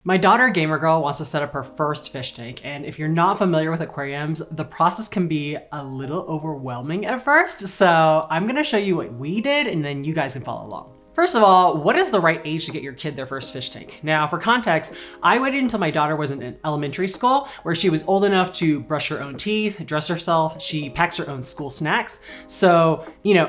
My daughter, Gamer Girl, wants to set up her first fish tank, and if you're not familiar with aquariums, the process can be a little overwhelming at first, so I'm gonna show you what we did and then you guys can follow along. First of all, what is the right age to get your kid their first fish tank? Now, for context, I waited until my daughter was in elementary school, where she was old enough to brush her own teeth, dress herself, she packs her own school snacks. So,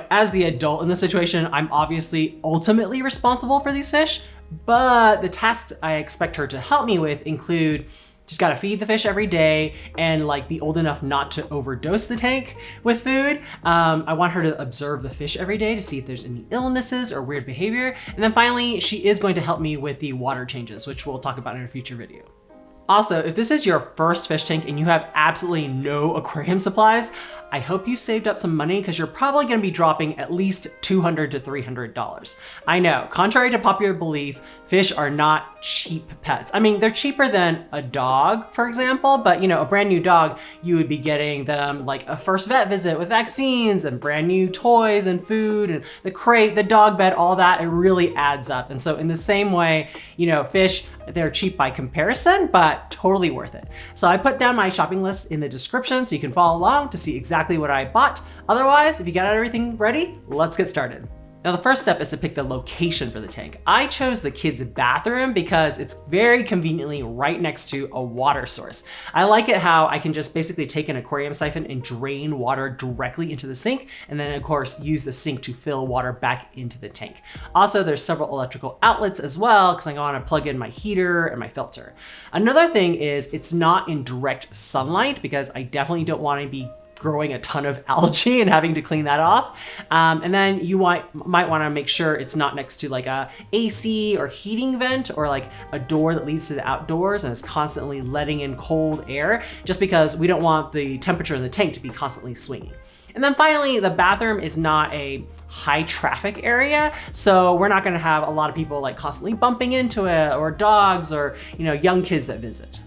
as the adult in the situation, I'm obviously ultimately responsible for these fish, but the tasks I expect her to help me with include she's got to feed the fish every day and be old enough not to overdose the tank with food. I want her to observe the fish every day to see if there's any illnesses or weird behavior. And then finally, she is going to help me with the water changes, which we'll talk about in a future video. Also, if this is your first fish tank and you have absolutely no aquarium supplies, I hope you saved up some money because you're probably going to be dropping at least $200 to $300. I know, contrary to popular belief, fish are not cheap pets. I mean, they're cheaper than a dog, for example, but a brand new dog, you would be getting them a first vet visit with vaccines and brand new toys and food and the crate, the dog bed, all that, it really adds up. And so in the same way, fish, they're cheap by comparison, but totally worth it. So I put down my shopping list in the description so you can follow along to see exactly what I bought. Otherwise, if you got everything ready, let's get started. Now, the first step is to pick the location for the tank. I chose the kids' bathroom because it's very conveniently right next to a water source. I like it how I can just basically take an aquarium siphon and drain water directly into the sink, and then of course use the sink to fill water back into the tank. Also, there's several electrical outlets as well because I want to plug in my heater and my filter. Another thing is it's not in direct sunlight because I definitely don't want to be growing a ton of algae and having to clean that off. And then you might want to make sure it's not next to a AC or heating vent or a door that leads to the outdoors and is constantly letting in cold air, just because we don't want the temperature in the tank to be constantly swinging. And then finally, the bathroom is not a high traffic area, so we're not going to have a lot of people constantly bumping into it, or dogs, or young kids that visit.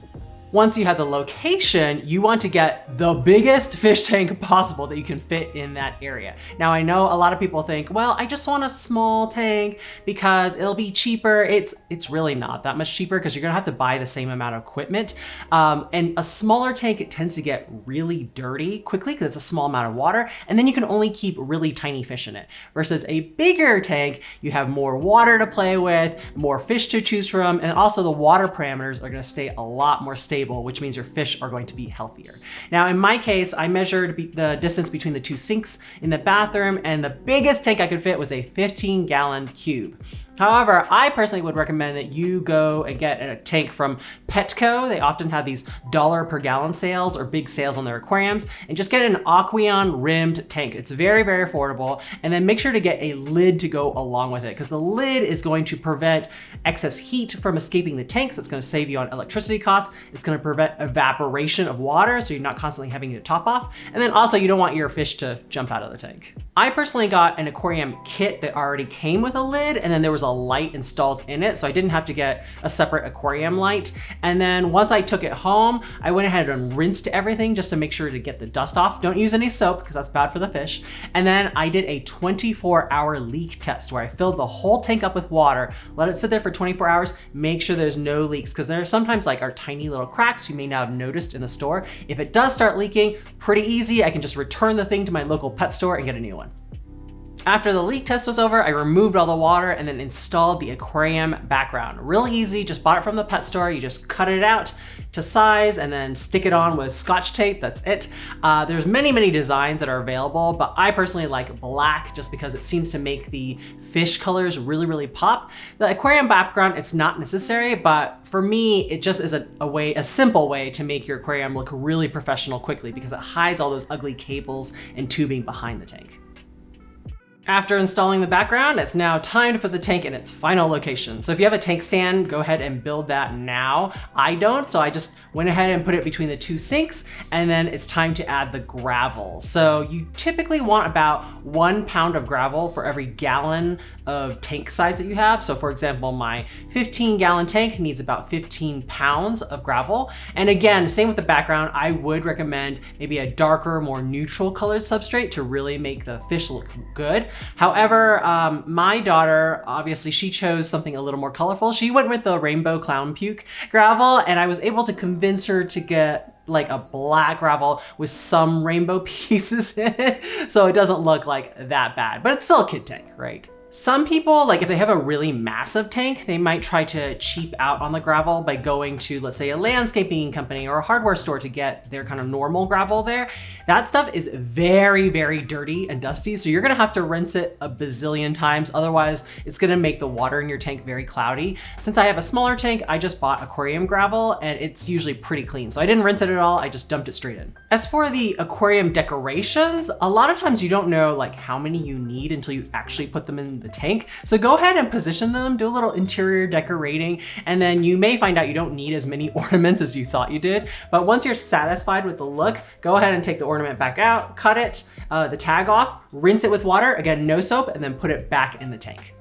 Once you have the location, you want to get the biggest fish tank possible that you can fit in that area. Now, I know a lot of people think, well, I just want a small tank because it'll be cheaper. It's really not that much cheaper because you're gonna have to buy the same amount of equipment. And a smaller tank, it tends to get really dirty quickly because it's a small amount of water, and then you can only keep really tiny fish in it. Versus a bigger tank, you have more water to play with, more fish to choose from, and also the water parameters are gonna stay a lot more stable, which means your fish are going to be healthier. Now, in my case, I measured the distance between the two sinks in the bathroom, and the biggest tank I could fit was a 15-gallon cube. However, I personally would recommend that you go and get a tank from Petco. They often have these $ per gallon sales or big sales on their aquariums, and just get an Aquarium rimmed tank. It's very, very affordable. And then make sure to get a lid to go along with it, because the lid is going to prevent excess heat from escaping the tank. So it's going to save you on electricity costs. It's going to prevent evaporation of water, so you're not constantly having to top off. And then also, you don't want your fish to jump out of the tank. I personally got an aquarium kit that already came with a lid, and then there was a light installed in it, so I didn't have to get a separate aquarium light. And then once I took it home, I went ahead and rinsed everything just to make sure to get the dust off. Don't use any soap because that's bad for the fish. And then I did a 24-hour leak test where I filled the whole tank up with water, let it sit there for 24 hours, make sure there's no leaks, because there are sometimes our tiny little cracks you may not have noticed in the store. If it does start leaking, pretty easy. I can just return the thing to my local pet store and get a new one. After the leak test was over, I removed all the water and then installed the aquarium background. Really easy, just bought it from the pet store. You just cut it out to size and then stick it on with Scotch tape, that's it. There's many designs that are available, but I personally like black just because it seems to make the fish colors really pop. The aquarium background, it's not necessary, but for me, it just is a simple way to make your aquarium look really professional quickly because it hides all those ugly cables and tubing behind the tank. After installing the background, it's now time to put the tank in its final location. So if you have a tank stand, go ahead and build that now. I don't, so I just went ahead and put it between the two sinks, and then it's time to add the gravel. So you typically want about 1 pound of gravel for every gallon of tank size that you have. So for example, my 15-gallon tank needs about 15 pounds of gravel. And again, same with the background, I would recommend maybe a darker, more neutral colored substrate to really make the fish look good. However, my daughter, obviously she chose something a little more colorful. She went with the rainbow clown puke gravel, and I was able to convince her to get like a black gravel with some rainbow pieces in it. So it doesn't look like that bad, but it's still a kid tank, right? Some people, like if they have a really massive tank, they might try to cheap out on the gravel by going to, let's say, a landscaping company or a hardware store to get their kind of normal gravel there. That stuff is very, very dirty and dusty. So you're gonna have to rinse it a bazillion times. Otherwise, it's gonna make the water in your tank very cloudy. Since I have a smaller tank, I just bought aquarium gravel and it's usually pretty clean. So I didn't rinse it at all. I just dumped it straight in. As for the aquarium decorations, a lot of times you don't know like how many you need until you actually put them in the tank. So go ahead and position them, do a little interior decorating, and then you may find out you don't need as many ornaments as you thought you did. But once you're satisfied with the look, go ahead and take the ornament back out, cut it, the tag off, rinse it with water, again, no soap, and then put it back in the tank.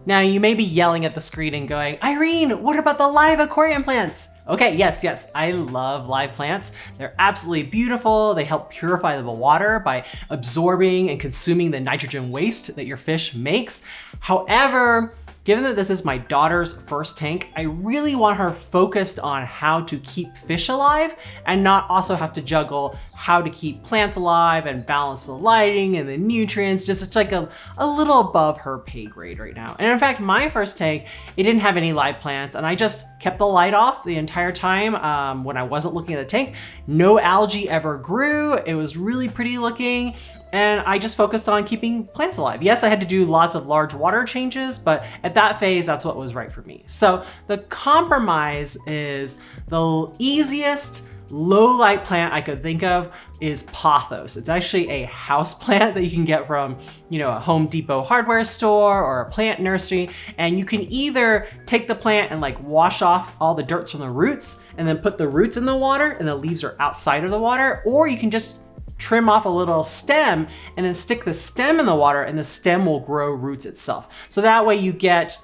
Now you may be yelling at the screen and going, Irene, what about the live aquarium plants? Okay, yes, I love live plants. They're absolutely beautiful. They help purify the water by absorbing and consuming the nitrogen waste that your fish makes. However, given that this is my daughter's first tank, I really want her focused on how to keep fish alive and not also have to juggle how to keep plants alive and balance the lighting and the nutrients. Just it's like a little above her pay grade right now. And in fact, my first tank, it didn't have any live plants and I just kept the light off the entire time when I wasn't looking at the tank. No algae ever grew. It was really pretty looking. And I just focused on keeping plants alive. Yes, I had to do lots of large water changes, but at that phase, that's what was right for me. So the compromise is the easiest low light plant I could think of is Pothos. It's actually a house plant that you can get from, a Home Depot hardware store or a plant nursery. And you can either take the plant and like wash off all the dirt from the roots and then put the roots in the water and the leaves are outside of the water, or you can just trim off a little stem and then stick the stem in the water and the stem will grow roots itself. So that way you get,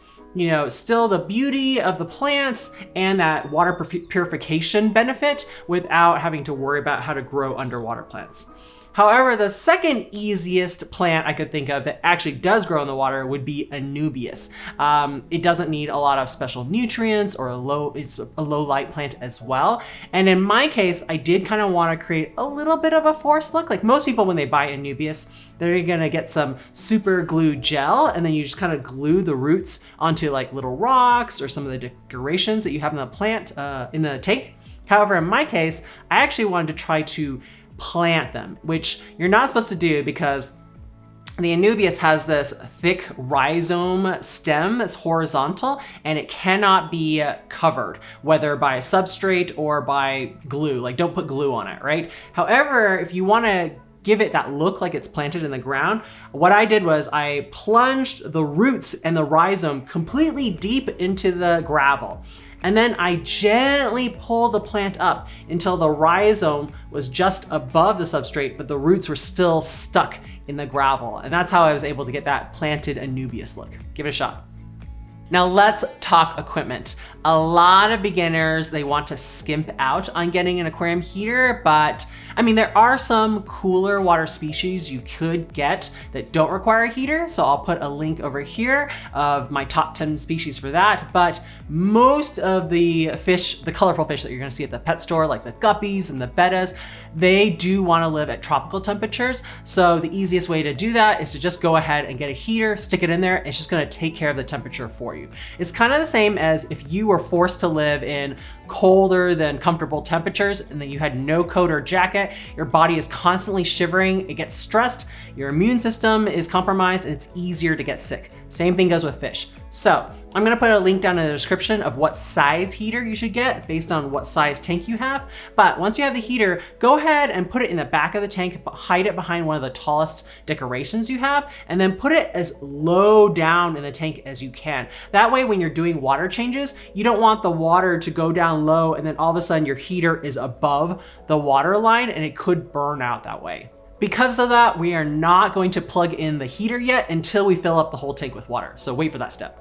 still the beauty of the plants and that water purification benefit without having to worry about how to grow underwater plants. However, the second easiest plant I could think of that actually does grow in the water would be Anubias. It doesn't need a lot of special nutrients or it's a low light plant as well. And in my case, I did kind of want to create a little bit of a forest look. Like most people when they buy Anubias, they're gonna get some super glue gel and then you just kind of glue the roots onto like little rocks or some of the decorations that you have in the plant, in the tank. However, in my case, I actually wanted to try to plant them, which you're not supposed to do because the Anubias has this thick rhizome stem that's horizontal and it cannot be covered, whether by a substrate or by glue. Like don't put glue on it, right? However, if you want to give it that look like it's planted in the ground, what I did was I plunged the roots and the rhizome completely deep into the gravel. And then I gently pulled the plant up until the rhizome was just above the substrate, but the roots were still stuck in the gravel. And that's how I was able to get that planted Anubias look. Give it a shot. Now let's talk equipment. A lot of beginners, they want to skimp out on getting an aquarium heater, but there are some cooler water species you could get that don't require a heater. So I'll put a link over here of my top 10 species for that. But most of the fish, the colorful fish that you're gonna see at the pet store, like the guppies and the bettas, they do wanna live at tropical temperatures. So the easiest way to do that is to just go ahead and get a heater, stick it in there. It's just gonna take care of the temperature for you. It's kind of the same as if you were forced to live in colder than comfortable temperatures and then you had no coat or jacket, your body is constantly shivering, it gets stressed, your immune system is compromised, and it's easier to get sick. Same thing goes with fish. So I'm gonna put a link down in the description of what size heater you should get based on what size tank you have. But once you have the heater, go ahead and put it in the back of the tank, hide it behind one of the tallest decorations you have, and then put it as low down in the tank as you can. That way, when you're doing water changes, you don't want the water to go down low and then all of a sudden your heater is above the water line and it could burn out that way. Because of that, we are not going to plug in the heater yet until we fill up the whole tank with water. So wait for that step.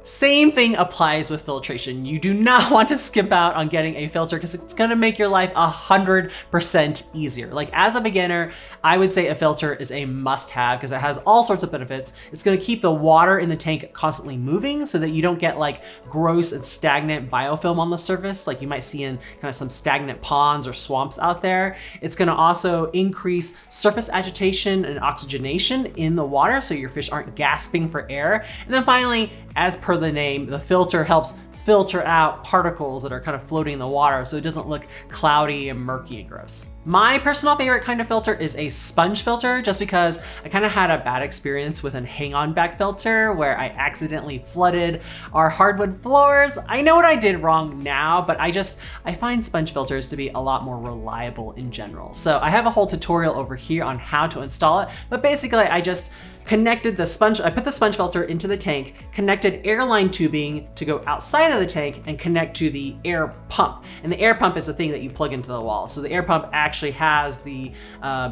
Same thing applies with filtration. You do not want to skip out on getting a filter because it's gonna make your life 100% easier. Like as a beginner, I would say a filter is a must-have because it has all sorts of benefits. It's gonna keep the water in the tank constantly moving so that you don't get like gross and stagnant biofilm on the surface like you might see in kind of some stagnant ponds or swamps out there. It's gonna also increase surface agitation and oxygenation in the water so your fish aren't gasping for air. And then finally, as per the name, the filter helps filter out particles that are kind of floating in the water so it doesn't look cloudy and murky and gross. My personal favorite kind of filter is a sponge filter just because I kind of had a bad experience with an hang-on back filter where I accidentally flooded our hardwood floors. I know what I did wrong now, but I find sponge filters to be a lot more reliable in general. So I have a whole tutorial over here on how to install it, but basically I just connected the sponge, I put the sponge filter into the tank, connected airline tubing to go outside of the tank and connect to the air pump. And the air pump is the thing that you plug into the wall. So the air pump actually has the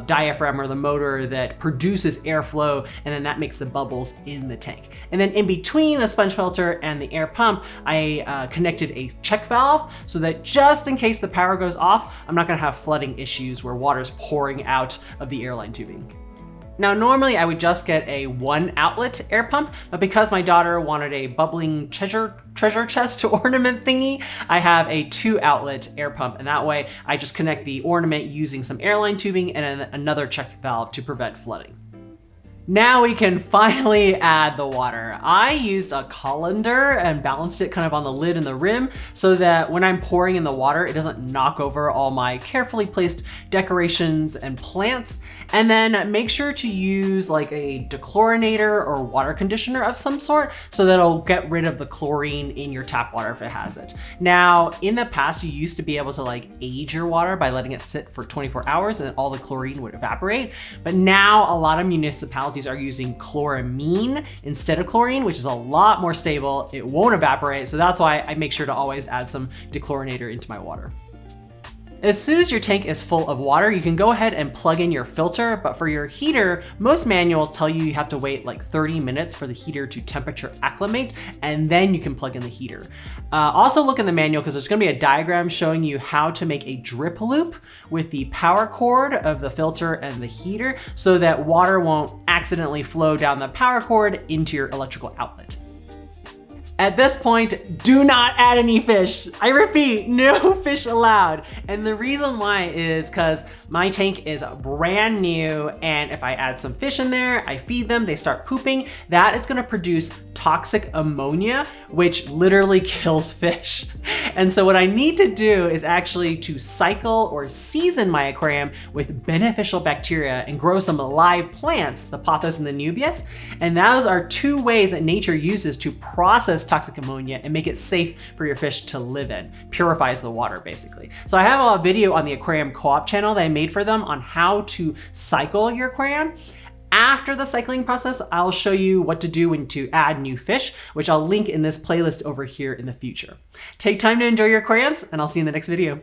diaphragm or the motor that produces airflow, and then that makes the bubbles in the tank. And then in between the sponge filter and the air pump, I connected a check valve so that just in case the power goes off, I'm not gonna have flooding issues where water's pouring out of the airline tubing. Now, normally I would just get a 1 outlet air pump, but because my daughter wanted a bubbling treasure chest ornament thingy, I have a 2 outlet air pump. And that way I just connect the ornament using some airline tubing and another check valve to prevent flooding. Now we can finally add the water. I used a colander and balanced it kind of on the lid and the rim so that when I'm pouring in the water, it doesn't knock over all my carefully placed decorations and plants. And then make sure to use like a dechlorinator or water conditioner of some sort so that it'll get rid of the chlorine in your tap water if it has it. Now, in the past, you used to be able to like age your water by letting it sit for 24 hours and then all the chlorine would evaporate. But now a lot of municipalities are using chloramine instead of chlorine, which is a lot more stable. It won't evaporate. So that's why I make sure to always add some dechlorinator into my water. As soon as your tank is full of water, you can go ahead and plug in your filter, but for your heater, most manuals tell you you have to wait like 30 minutes for the heater to temperature acclimate, and then you can plug in the heater. Also look in the manual because there's gonna be a diagram showing you how to make a drip loop with the power cord of the filter and the heater so that water won't accidentally flow down the power cord into your electrical outlet. At this point, do not add any fish. I repeat, no fish allowed. And the reason why is because my tank is brand new, and if I add some fish in there, I feed them, they start pooping, that is gonna produce toxic ammonia, which literally kills fish. And so what I need to do is actually to cycle or season my aquarium with beneficial bacteria and grow some live plants, the Pothos and the Nubius. And those are 2 ways that nature uses to process toxic ammonia and make it safe for your fish to live in. Purifies the water, basically. So I have a video on the Aquarium Co-op channel that I made for them on how to cycle your aquarium. After the cycling process, I'll show you what to do when to add new fish, which I'll link in this playlist over here in the future. Take time to enjoy your aquariums, and I'll see you in the next video.